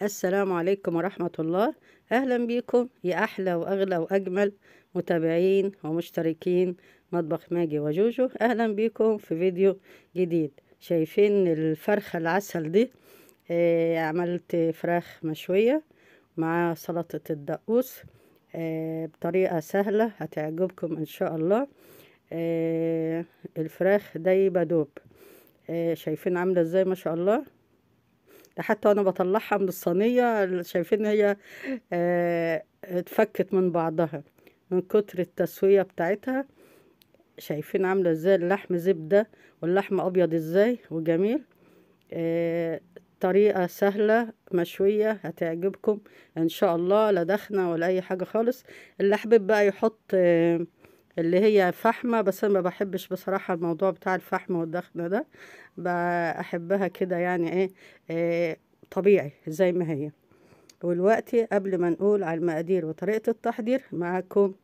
السلام عليكم ورحمة الله. أهلا بيكم يا أحلى وأغلى وأجمل متابعين ومشتركين مطبخ ماجي وجوجو. أهلا بيكم في فيديو جديد. شايفين الفرخة العسل دي؟ عملت فراخ مشوية مع سلطة الدقوس بطريقة سهلة هتعجبكم إن شاء الله. الفراخ دايبة دوب. شايفين عاملة ازاي؟ ما شاء الله. ده حتى وانا بطلعها من الصينية شايفين هي اتفكت من بعضها من كتر التسوية بتاعتها. شايفين عاملة ازاي؟ اللحم زبدة واللحم ابيض ازاي وجميل. طريقة سهلة مشوية هتعجبكم ان شاء الله، لا دخنة ولا اي حاجة خالص. اللي حابب بقى يحط اللي هي فحمة، بس انا ما بحبش بصراحة الموضوع بتاع الفحم والدخنة ده، بحبها كده يعني إيه طبيعي زي ما هي. والوقتي قبل ما نقول على المقادير وطريقة التحضير معاكم،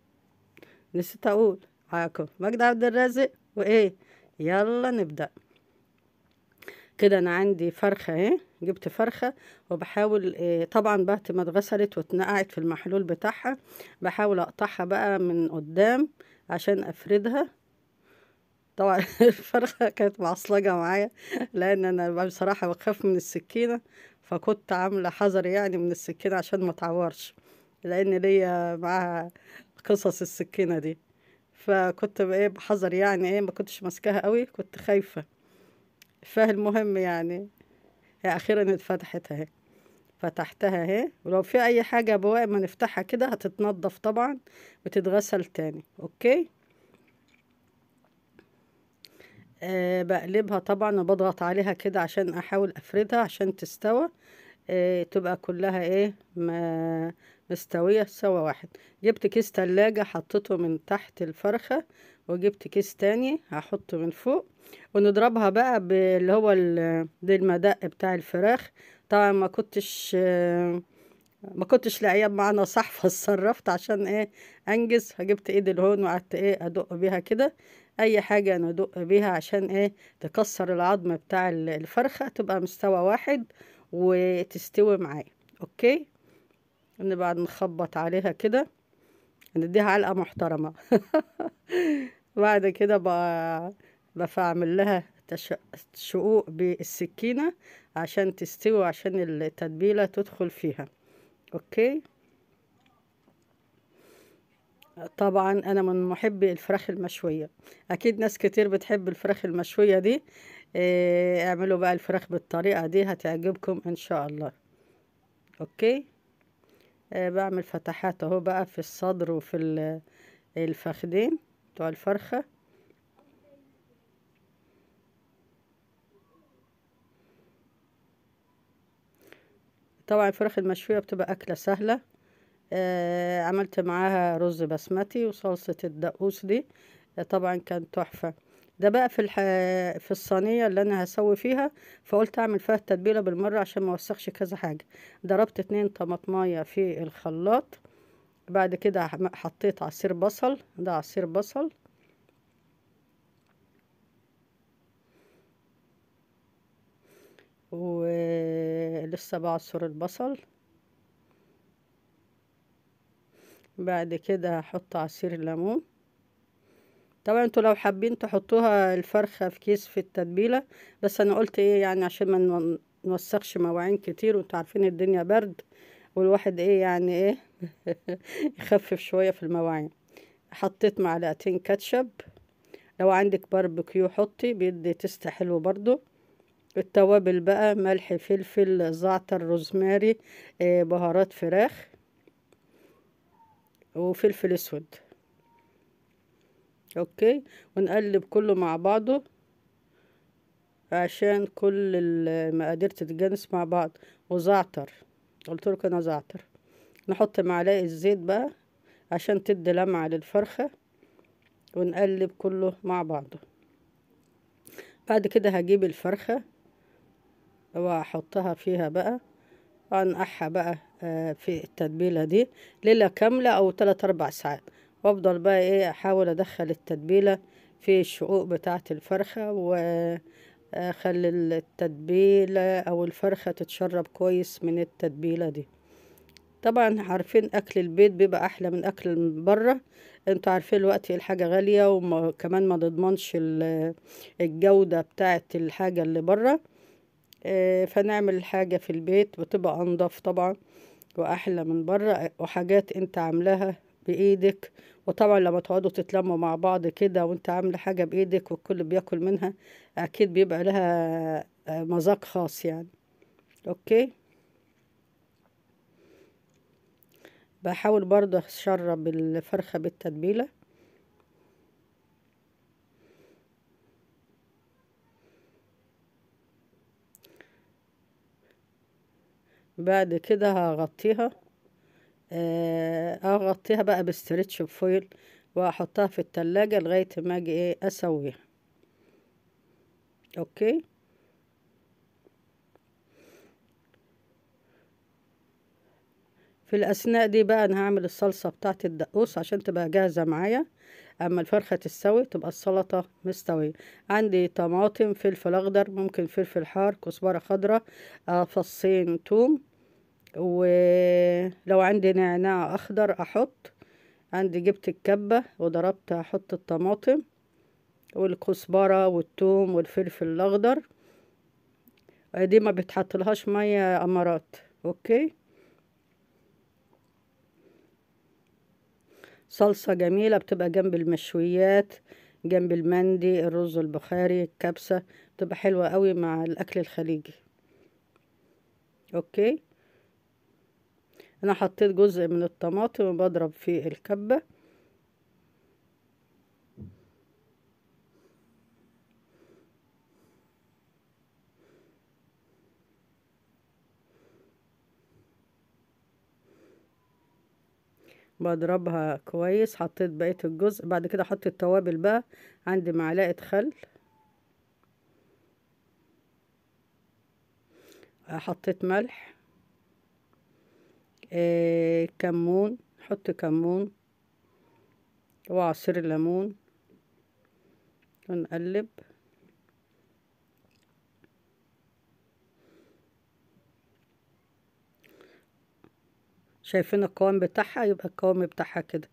نسيت اقول معاكم ماجدة عبد الرازق وايه. يلا نبدأ. كده انا عندي فرخة اهي، جبت فرخة وبحاول طبعا بعد ما اتغسلت واتنقعت في المحلول بتاعها بحاول اقطعها بقى من قدام عشان افردها. طبعا الفرخة كانت معصلجة معايا لان انا بصراحة بخاف من السكينة، فكنت عاملة حذر يعني من السكينة عشان ما تعورش، لان ليا معاها قصص السكينة دي. فكنت ايه بحذر يعني ايه، ما كنتش ماسكاها قوي، كنت خايفة. فالمهم يعني هي اخيرا اتفتحت اهي. فتحتها اهي، ولو في اي حاجة بواقي ما نفتحها كده هتتنضف طبعا وتتغسل تاني. اوكي. بقلبها طبعا وبضغط عليها كده عشان احاول افردها عشان تستوى. تبقى كلها ايه مستوية سوا واحد. جبت كيس تلاجة حطيته من تحت الفرخة، وجبت كيس تاني هحطه من فوق، ونضربها بقى باللي هو دي المدق بتاع الفراخ. طبعا ما كنتش لاقيه معانا صح، فاتصرفت عشان ايه انجز، فجبت ايد الهون وقعدت ايه ادق بيها كده. اي حاجه انا ادق بيها عشان ايه تكسر العظم بتاع الفرخه، تبقى مستوى واحد وتستوي معايا. اوكي. نبقى نخبط عليها كده، نديها علقه محترمه. بعد كده بفعمل لها شقوق بالسكينه عشان تستوي، عشان التتبيله تدخل فيها. اوكي. طبعا انا من محبي الفراخ المشويه، اكيد ناس كتير بتحب الفراخ المشويه دي. اعملوا بقى الفراخ بالطريقه دي هتعجبكم ان شاء الله. اوكي. بعمل فتحات اهو بقى في الصدر وفي الفخدين بتوع الفرخه. طبعا الفراخ المشويه بتبقى اكله سهله. عملت معاها رز بسمتي وصلصة الدقوس دي. طبعا كان تحفة. ده بقى في الصينية اللي انا هسوي فيها، فقلت اعمل فيها التتبيلة بالمرة عشان ما اوسخش كذا حاجة. ضربت 2 طماطماية في الخلاط. بعد كده حطيت عصير بصل، ده عصير بصل. ولسه بعصر البصل. بعد كده هحط عصير ليمون. طبعا انتوا لو حابين تحطوها الفرخة في كيس في التتبيلة، بس انا قلت ايه يعني عشان ما نوسخش مواعين كتير، وانتوا عارفين الدنيا برد والواحد ايه يعني ايه يخفف شوية في المواعين. حطيت معلقتين كاتشب. لو عندك باربيكيو حطي، بيدي تست حلو برضو. التوابل بقى ملح فلفل زعتر روزماري بهارات فراخ وفلفل اسود. اوكي. ونقلب كله مع بعضه عشان كل المقادير تتجانس مع بعض. وزعتر، قلت لكم انا زعتر. نحط معلقه زيت بقى عشان تدي لمعه للفرخه، ونقلب كله مع بعضه. بعد كده هجيب الفرخه واحطها فيها بقى، وانقعها بقى في التتبيله دي ليله كامله او 3 4 ساعات. وافضل بقى ايه احاول ادخل التتبيله في الشقوق بتاعه الفرخه خلي التتبيلة او الفرخة تتشرب كويس من التتبيلة دي. طبعا عارفين اكل البيت بيبقى احلى من اكل من بره. انتوا عارفين الوقت الحاجة غالية، وكمان ما نضمنش الجودة بتاعت الحاجة اللي بره. فنعمل الحاجة في البيت بتبقى انضف طبعا واحلى من بره، وحاجات انت عاملاها بايدك. وطبعا لما تقعدوا تتلموا مع بعض كده وانت عامله حاجه بايدك والكل بياكل منها، اكيد بيبقى لها مذاق خاص يعني. اوكي. بحاول برضه اشرب الفرخه بالتتبيله. بعد كده هغطيها. اغطيها بقى بستريتش فويل، واحطها في التلاجة لغايه ما اجي ايه اسويها. اوكي. في الأثناء دي بقى أنا هعمل الصلصة بتاعت الدقوس عشان تبقى جاهزة معايا. أما الفرخة تستوي تبقى السلطة مستوية. عندي طماطم، فلفل أخضر، ممكن فلفل حار، كزبرة خضراء، فصين توم، ولو عندي نعناع أخضر أحط. عندي جبت الكبة وضربت أحط الطماطم والكزبرة والثوم والفلفل الأخضر. دي ما بتحطلهاش مية أمارات. أوكي. صلصة جميلة بتبقى جنب المشويات، جنب المندي، الرز البخاري، الكبسة، بتبقى حلوة قوي مع الأكل الخليجي. أوكي. أنا حطيت جزء من الطماطم وبضرب في الكبة. بضربها كويس. حطيت بقية الجزء. بعد كده حطيت التوابل بقى. عندي معلقة خل، حطيت ملح، كمون، حط كمون وعصير ليمون، ونقلب. شايفين القوام بتاعها؟ يبقى القوام بتاعها كده.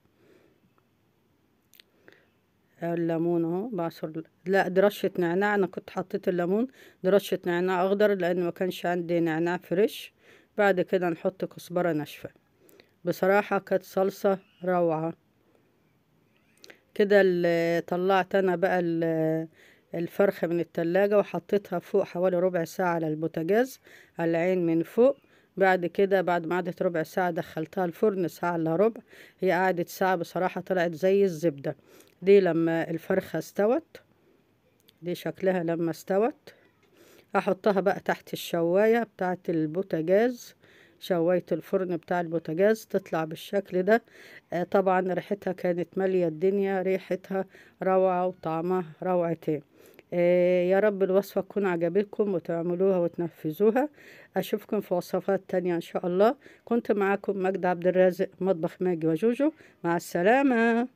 الليمون اهو بعصر. لا دي رشة نعناع، انا كنت حطيت الليمون. دي رشة نعناع اخضر لان ما كانش عندي نعناع فريش. بعد كده نحط كزبرة ناشفة. بصراحة كانت صلصة روعة. كده طلعت انا بقى الفرخة من التلاجة وحطيتها فوق حوالي ربع ساعة على البوتاجاز، على العين من فوق. بعد كده بعد ما قعدت ربع ساعة دخلتها الفرن ساعة الا ربع. هي قعدت ساعة بصراحة، طلعت زي الزبدة. دي لما الفرخة استوت. دي شكلها لما استوت. احطها بقى تحت الشواية بتاعة البوتاجاز، شواية الفرن بتاع البوتاجاز، تطلع بالشكل ده. طبعا ريحتها كانت مالية الدنيا، ريحتها روعة وطعمها روعتين. يا رب الوصفة تكون عجبتكم وتعملوها وتنفذوها. أشوفكم في وصفات تانية إن شاء الله. كنت معاكم مجد عبد الرازق، مطبخ ماجي وجوجو. مع السلامة.